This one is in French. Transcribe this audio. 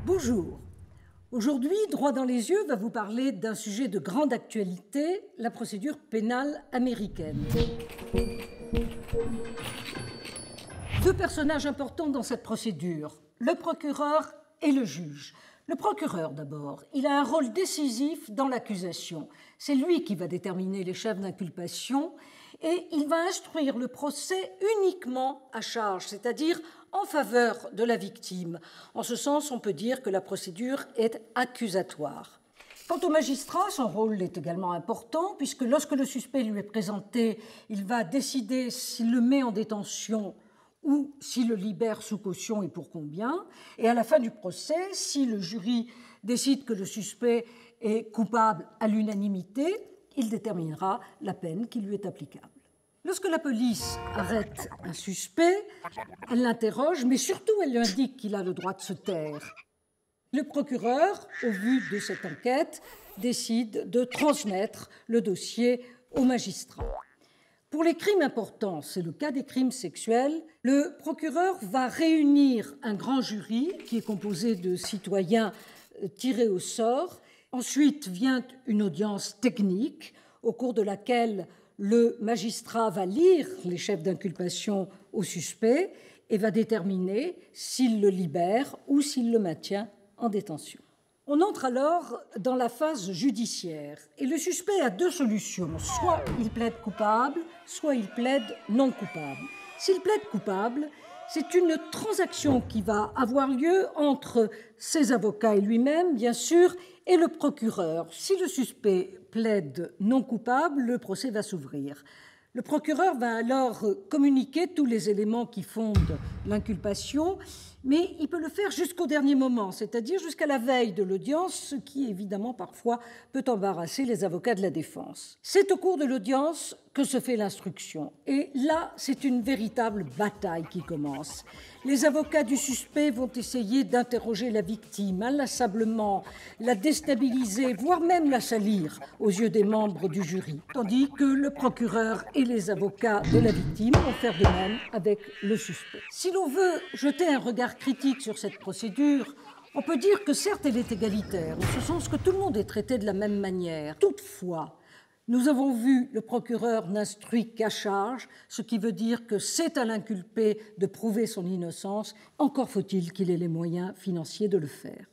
Bonjour. Aujourd'hui, Droit dans les yeux va vous parler d'un sujet de grande actualité, la procédure pénale américaine. Deux personnages importants dans cette procédure, le procureur et le juge. Le procureur d'abord, il a un rôle décisif dans l'accusation. C'est lui qui va déterminer les chefs d'inculpation et il va instruire le procès uniquement à charge, c'est-à-dire en faveur de la victime. En ce sens, on peut dire que la procédure est accusatoire. Quant au magistrat, son rôle est également important, puisque lorsque le suspect lui est présenté, il va décider s'il le met en détention ou s'il le libère sous caution et pour combien. Et à la fin du procès, si le jury décide que le suspect est coupable à l'unanimité, il déterminera la peine qui lui est applicable. Lorsque la police arrête un suspect, elle l'interroge, mais surtout elle lui indique qu'il a le droit de se taire. Le procureur, au vu de cette enquête, décide de transmettre le dossier au magistrat. Pour les crimes importants, c'est le cas des crimes sexuels, le procureur va réunir un grand jury qui est composé de citoyens tirés au sort. Ensuite vient une audience technique au cours de laquelle le magistrat va lire les chefs d'inculpation au suspect et va déterminer s'il le libère ou s'il le maintient en détention. On entre alors dans la phase judiciaire et le suspect a deux solutions. Soit il plaide coupable, soit il plaide non coupable. S'il plaide coupable, c'est une transaction qui va avoir lieu entre ses avocats et lui-même, bien sûr, et le procureur. Si le suspect plaide non coupable, le procès va s'ouvrir. Le procureur va alors communiquer tous les éléments qui fondent l'inculpation, mais il peut le faire jusqu'au dernier moment, c'est-à-dire jusqu'à la veille de l'audience, ce qui, évidemment, parfois peut embarrasser les avocats de la défense. C'est au cours de l'audience que se fait l'instruction. Et là, c'est une véritable bataille qui commence. Les avocats du suspect vont essayer d'interroger la victime inlassablement, la déstabiliser, voire même la salir aux yeux des membres du jury, tandis que le procureur et les avocats de la victime vont faire de même avec le suspect. Si l'on veut jeter un regard critique sur cette procédure, on peut dire que certes elle est égalitaire, en ce sens que tout le monde est traité de la même manière. Toutefois, nous avons vu le procureur n'instruit qu'à charge, ce qui veut dire que c'est à l'inculpé de prouver son innocence, encore faut-il qu'il ait les moyens financiers de le faire.